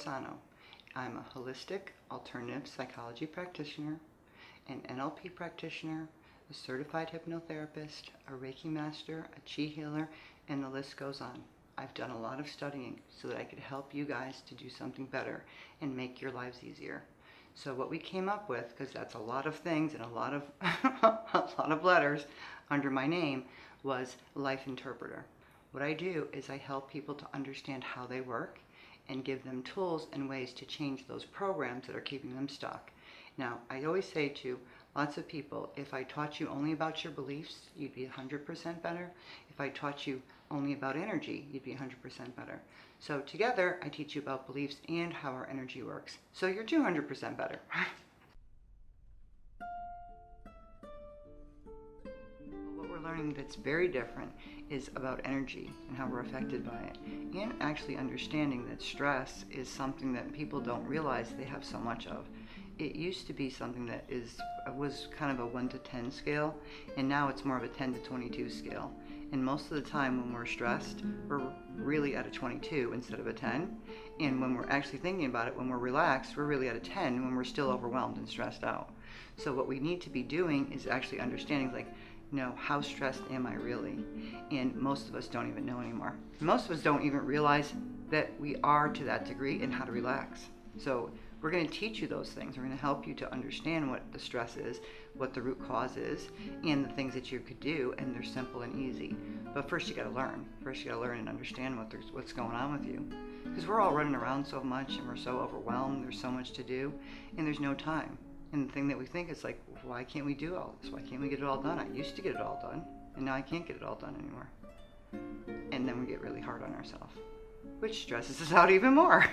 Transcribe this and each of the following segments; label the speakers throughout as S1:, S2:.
S1: Corsano. I'm a holistic alternative psychology practitioner, an NLP practitioner, a certified hypnotherapist, a Reiki master, a chi healer, and the list goes on. I've done a lot of studying so that I could help you guys to do something better and make your lives easier. So what we came up with, because that's a lot of things and a lot of a lot of letters under my name, was Life Interpreter. What I do is I help people to understand how they work and give them tools and ways to change those programs that are keeping them stuck. Now, I always say to lots of people, if I taught you only about your beliefs, you'd be 100% better. If I taught you only about energy, you'd be 100% better. So together, I teach you about beliefs and how our energy works. So you're 200% better. What we're learning that's very different is about energy and how we're affected by it. And actually understanding that stress is something that people don't realize they have so much of. It used to be something that was kind of a 1 to 10 scale, and now it's more of a 10 to 22 scale. And most of the time when we're stressed, we're really at a 22 instead of a 10. And when we're actually thinking about it, when we're relaxed, we're really at a 10 when we're still overwhelmed and stressed out. So what we need to be doing is actually understanding, like, how stressed am I really? And most of us don't even know anymore. Most of us don't even realize that we are to that degree and how to relax. So we're going to teach you those things. We're going to help you to understand what the stress is, what the root cause is, and the things that you could do, and they're simple and easy. But first you got to learn. First you got to learn and understand what's going on with you. Because we're all running around so much and we're so overwhelmed, there's so much to do, and there's no time. And the thing that we think is like, why can't we do all this? Why can't we get it all done? I used to get it all done, and now I can't get it all done anymore. And then we get really hard on ourselves, which stresses us out even more.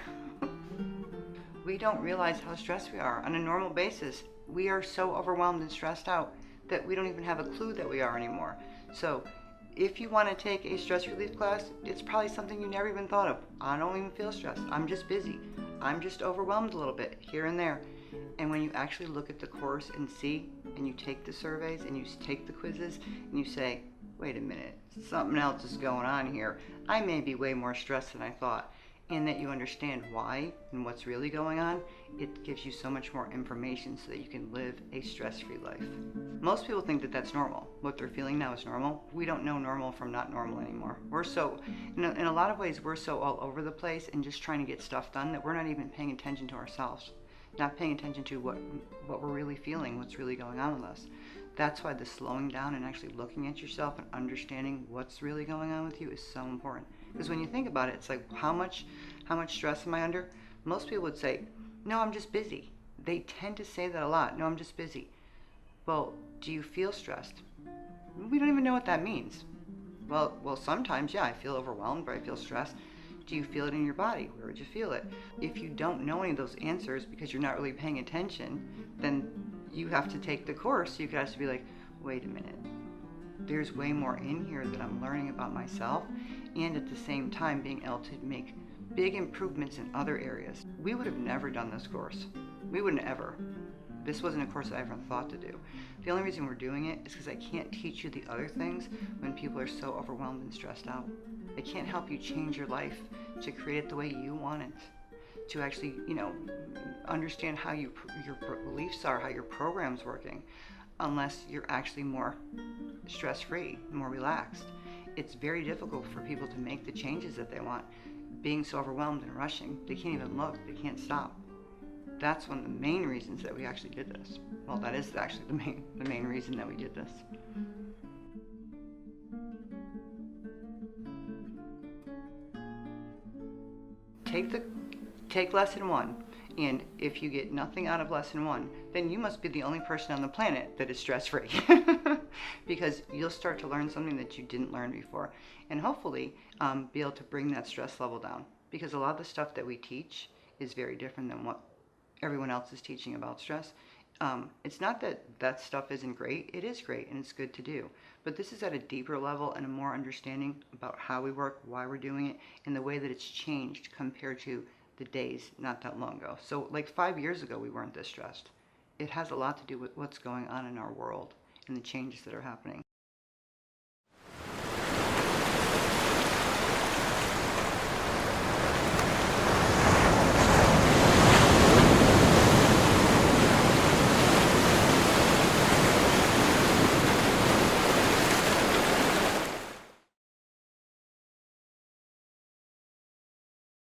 S1: We don't realize how stressed we are. On a normal basis, we are so overwhelmed and stressed out that we don't even have a clue that we are anymore. So if you want to take a stress relief class, it's probably something you never even thought of. I don't even feel stressed. I'm just busy. I'm just overwhelmed a little bit here and there. And when you actually look at the course and see, and you take the surveys and you take the quizzes and you say, wait a minute, something else is going on here. I may be way more stressed than I thought. And that you understand why and what's really going on, it gives you so much more information so that you can live a stress-free life. Most people think that that's normal. What they're feeling now is normal. We don't know normal from not normal anymore. We're so, in a lot of ways, we're so all over the place and just trying to get stuff done that we're not even paying attention to ourselves. Not paying attention to what we're really feeling, what's really going on with us. That's why the slowing down and actually looking at yourself and understanding what's really going on with you is so important. Because when you think about it, it's like, how much stress am I under? Most people would say, no, I'm just busy. They tend to say that a lot. No, I'm just busy. Well, do you feel stressed? We don't even know what that means. Well, sometimes, yeah, I feel overwhelmed, but I feel stressed. Do you feel it in your body? Where would you feel it? If you don't know any of those answers because you're not really paying attention, then you have to take the course. You could have to be like, wait a minute. There's way more in here that I'm learning about myself, and at the same time being able to make big improvements in other areas. We would have never done this course. We wouldn't ever. This wasn't a course I ever thought to do. The only reason we're doing it is because I can't teach you the other things when people are so overwhelmed and stressed out. I can't help you change your life to create it the way you want it. To actually, understand how your beliefs are, how your program's working, unless you're actually more stress-free, more relaxed. It's very difficult for people to make the changes that they want. Being so overwhelmed and rushing, they can't even look, they can't stop. That's one of the main reasons that we actually did this. Well, that is actually the main reason that we did this. Take lesson 1, and if you get nothing out of lesson 1, then you must be the only person on the planet that is stress-free. Because you'll start to learn something that you didn't learn before, and hopefully be able to bring that stress level down. Because a lot of the stuff that we teach is very different than what everyone else is teaching about stress. It's not that that stuff isn't great. It is great and it's good to do. But this is at a deeper level and a more understanding about how we work, why we're doing it, and the way that it's changed compared to the days not that long ago. So like 5 years ago, we weren't this stressed. It has a lot to do with what's going on in our world and the changes that are happening.